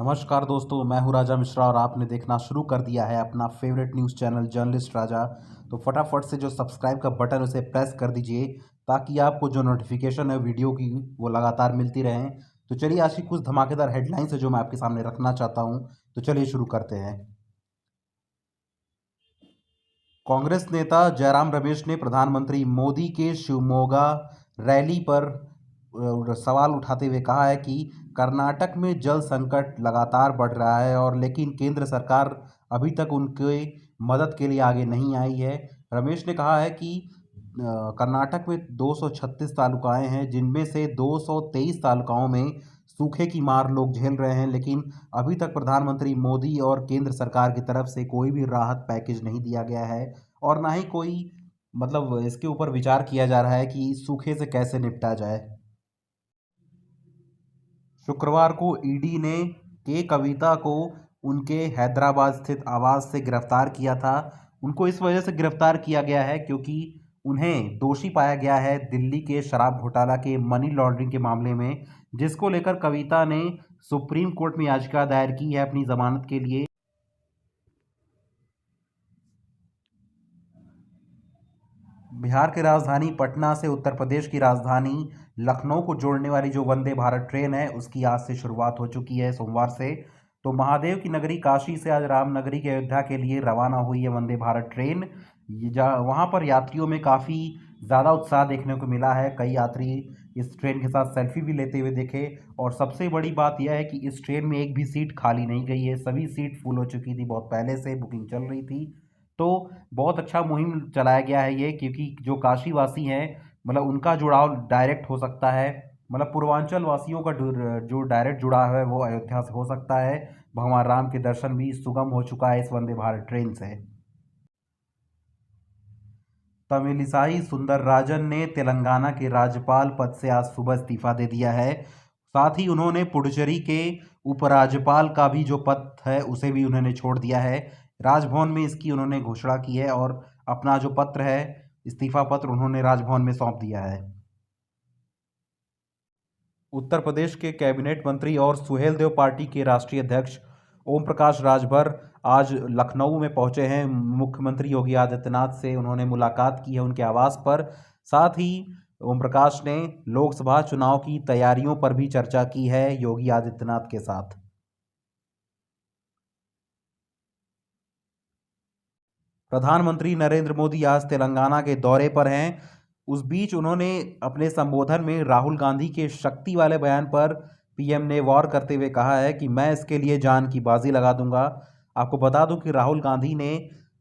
नमस्कार दोस्तों, मैं हूं राजा मिश्रा और आपने देखना शुरू कर दिया है अपना फेवरेट न्यूज़ चैनल जर्नलिस्ट राजा। तो फटाफट से जो सब्सक्राइब का बटन उसे प्रेस कर दीजिए ताकि आपको जो नोटिफिकेशन है वीडियो की वो लगातार मिलती रहें। तो चलिए आज की कुछ धमाकेदार हेडलाइंस है जो मैं आपके सामने रखना चाहता हूं। तो चलिए शुरू करते हैं। कांग्रेस नेता जयराम रमेश ने प्रधानमंत्री मोदी के शिवमोगा रैली पर सवाल उठाते हुए कहा है कि कर्नाटक में जल संकट लगातार बढ़ रहा है और लेकिन केंद्र सरकार अभी तक उनके मदद के लिए आगे नहीं आई है। रमेश ने कहा है कि कर्नाटक में 236 तालुकाएं हैं जिनमें से 223 तालुकाओं में सूखे की मार लोग झेल रहे हैं, लेकिन अभी तक प्रधानमंत्री मोदी और केंद्र सरकार की तरफ से कोई भी राहत पैकेज नहीं दिया गया है और ना ही कोई इसके ऊपर विचार किया जा रहा है कि सूखे से कैसे निपटा जाए। शुक्रवार को ईडी ने के कविता को उनके हैदराबाद स्थित आवास से गिरफ्तार किया था। उनको इस वजह से गिरफ्तार किया गया है क्योंकि उन्हें दोषी पाया गया है दिल्ली के शराब घोटाला के मनी लॉन्ड्रिंग के मामले में, जिसको लेकर कविता ने सुप्रीम कोर्ट में याचिका दायर की है अपनी जमानत के लिए। बिहार की राजधानी पटना से उत्तर प्रदेश की राजधानी लखनऊ को जोड़ने वाली जो वंदे भारत ट्रेन है उसकी आज से शुरुआत हो चुकी है, सोमवार से। तो महादेव की नगरी काशी से आज रामनगरी के अयोध्या के लिए रवाना हुई है वंदे भारत ट्रेन। वहाँ पर यात्रियों में काफ़ी ज़्यादा उत्साह देखने को मिला है। कई यात्री इस ट्रेन के साथ सेल्फी भी लेते हुए दिखे और सबसे बड़ी बात यह है कि इस ट्रेन में एक भी सीट खाली नहीं गई है, सभी सीट फुल हो चुकी थी, बहुत पहले से बुकिंग चल रही थी। तो बहुत अच्छा मुहिम चलाया गया है ये, क्योंकि जो काशीवासी हैं उनका जुड़ाव डायरेक्ट हो सकता है। पूर्वांचल वासियों का जो डायरेक्ट जुड़ाव है वो अयोध्या से हो सकता है। भगवान राम के दर्शन भी सुगम हो चुका है इस वंदे भारत ट्रेन से। तमिलिसाई सुंदरराजन ने तेलंगाना के राज्यपाल पद से आज सुबह इस्तीफा दे दिया है। साथ ही उन्होंने पुडुचेरी के उपराज्यपाल का भी जो पद है उसे भी उन्होंने छोड़ दिया है। राजभवन में इसकी उन्होंने घोषणा की है और अपना जो पत्र है, इस्तीफा पत्र, उन्होंने राजभवन में सौंप दिया है। उत्तर प्रदेश के कैबिनेट मंत्री और सुहेलदेव पार्टी के राष्ट्रीय अध्यक्ष ओम प्रकाश राजभर आज लखनऊ में पहुंचे हैं। मुख्यमंत्री योगी आदित्यनाथ से उन्होंने मुलाकात की है उनके आवास पर। साथ ही ओम प्रकाश ने लोकसभा चुनाव की तैयारियों पर भी चर्चा की है योगी आदित्यनाथ के साथ। प्रधानमंत्री नरेंद्र मोदी आज तेलंगाना के दौरे पर हैं। उस बीच उन्होंने अपने संबोधन में राहुल गांधी के शक्ति वाले बयान पर पीएम ने वार करते हुए कहा है कि मैं इसके लिए जान की बाजी लगा दूंगा। आपको बता दूं कि राहुल गांधी ने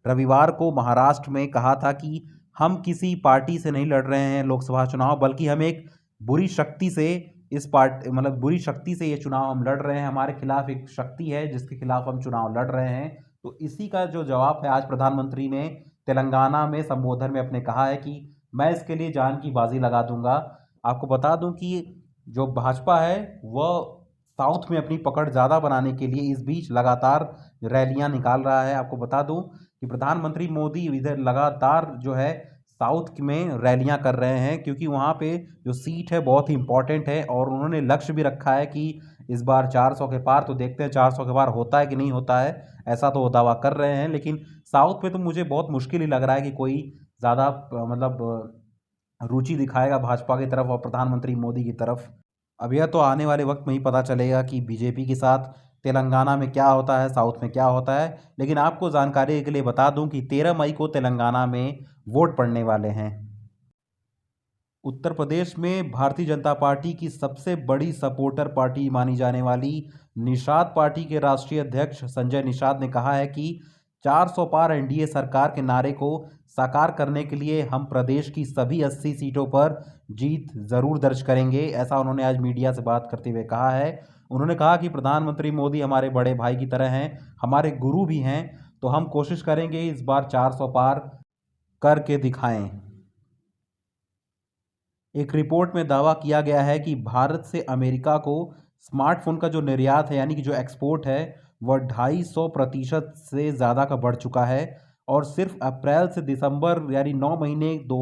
रविवार को महाराष्ट्र में कहा था कि हम किसी पार्टी से नहीं लड़ रहे हैं लोकसभा चुनाव, बल्कि हम एक बुरी शक्ति से इस पार्टी बुरी शक्ति से ये चुनाव हम लड़ रहे हैं। हमारे खिलाफ एक शक्ति है जिसके खिलाफ हम चुनाव लड़ रहे हैं। तो इसी का जो जवाब है आज प्रधानमंत्री ने तेलंगाना में संबोधन में अपने कहा है कि मैं इसके लिए जान की बाजी लगा दूंगा। आपको बता दूं कि जो भाजपा है वह साउथ में अपनी पकड़ ज़्यादा बनाने के लिए इस बीच लगातार रैलियां निकाल रहा है। आपको बता दूं कि प्रधानमंत्री मोदी इधर लगातार जो है साउथ में रैलियां कर रहे हैं क्योंकि वहां पे जो सीट है बहुत ही इंपॉर्टेंट है और उन्होंने लक्ष्य भी रखा है कि इस बार 400 के पार। तो देखते हैं 400 के पार होता है कि नहीं होता है, ऐसा तो वो दावा कर रहे हैं। लेकिन साउथ में तो मुझे बहुत मुश्किल ही लग रहा है कि कोई ज़्यादा रुचि दिखाएगा भाजपा की तरफ और प्रधानमंत्री मोदी की तरफ। अब यह तो आने वाले वक्त में ही पता चलेगा कि बीजेपी के साथ तेलंगाना में क्या होता है, साउथ में क्या होता है। लेकिन आपको जानकारी के लिए बता दूं कि 13 मई को तेलंगाना में वोट पड़ने वाले हैं। उत्तर प्रदेश में भारतीय जनता पार्टी की सबसे बड़ी सपोर्टर पार्टी मानी जाने वाली निषाद पार्टी के राष्ट्रीय अध्यक्ष संजय निषाद ने कहा है कि 400 पार एनडीए सरकार के नारे को साकार करने के लिए हम प्रदेश की सभी 80 सीटों पर जीत जरूर दर्ज करेंगे, ऐसा उन्होंने आज मीडिया से बात करते हुए कहा है। उन्होंने कहा कि प्रधानमंत्री मोदी हमारे बड़े भाई की तरह हैं, हमारे गुरु भी हैं, तो हम कोशिश करेंगे इस बार 400 पार करके दिखाएं। एक रिपोर्ट में दावा किया गया है कि भारत से अमेरिका को स्मार्टफोन का जो निर्यात है यानी कि जो एक्सपोर्ट है वह 250% से ज़्यादा का बढ़ चुका है और सिर्फ अप्रैल से दिसंबर यानी 9 महीने दो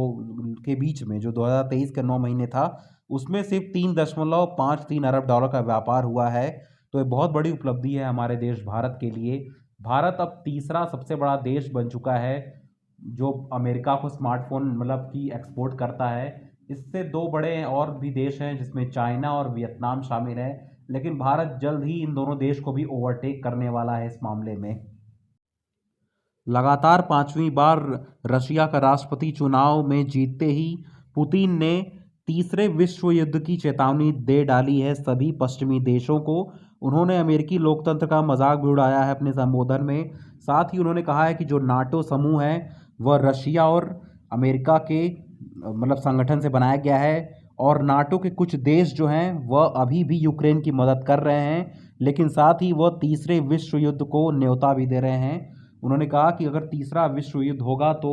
के बीच में जो 2023 के 9 महीने था उसमें सिर्फ 3.53 अरब डॉलर का व्यापार हुआ है। तो ये बहुत बड़ी उपलब्धि है हमारे देश भारत के लिए। भारत अब तीसरा सबसे बड़ा देश बन चुका है जो अमेरिका को स्मार्टफोन मतलब कि एक्सपोर्ट करता है। इससे दो बड़े और भी देश हैं जिसमें चाइना और वियतनाम शामिल है, लेकिन भारत जल्द ही इन दोनों देश को भी ओवरटेक करने वाला है इस मामले में। लगातार पांचवीं बार रशिया का राष्ट्रपति चुनाव में जीतते ही पुतिन ने तीसरे विश्व युद्ध की चेतावनी दे डाली है सभी पश्चिमी देशों को। उन्होंने अमेरिकी लोकतंत्र का मजाक भी उड़ाया है अपने संबोधन में। साथ ही उन्होंने कहा है कि जो नाटो समूह है वह रशिया और अमेरिका के मतलब संगठन से बनाया गया है, और नाटो के कुछ देश जो हैं वह अभी भी यूक्रेन की मदद कर रहे हैं, लेकिन साथ ही वह तीसरे विश्व युद्ध को न्योता भी दे रहे हैं। उन्होंने कहा कि अगर तीसरा विश्व युद्ध होगा तो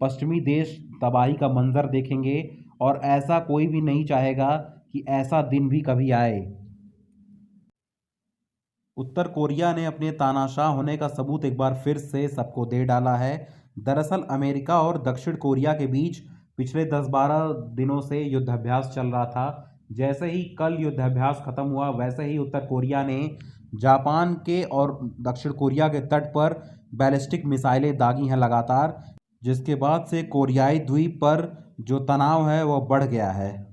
पश्चिमी देश तबाही का मंजर देखेंगे, और ऐसा कोई भी नहीं चाहेगा कि ऐसा दिन भी कभी आए। उत्तर कोरिया ने अपने तानाशाह होने का सबूत एक बार फिर से सबको दे डाला है। दरअसल अमेरिका और दक्षिण कोरिया के बीच पिछले 10-12 दिनों से युद्धाभ्यास चल रहा था। जैसे ही कल युद्धाभ्यास खत्म हुआ वैसे ही उत्तर कोरिया ने जापान के और दक्षिण कोरिया के तट पर बैलिस्टिक मिसाइलें दागी हैं लगातार, जिसके बाद से कोरियाई द्वीप पर जो तनाव है वह बढ़ गया है।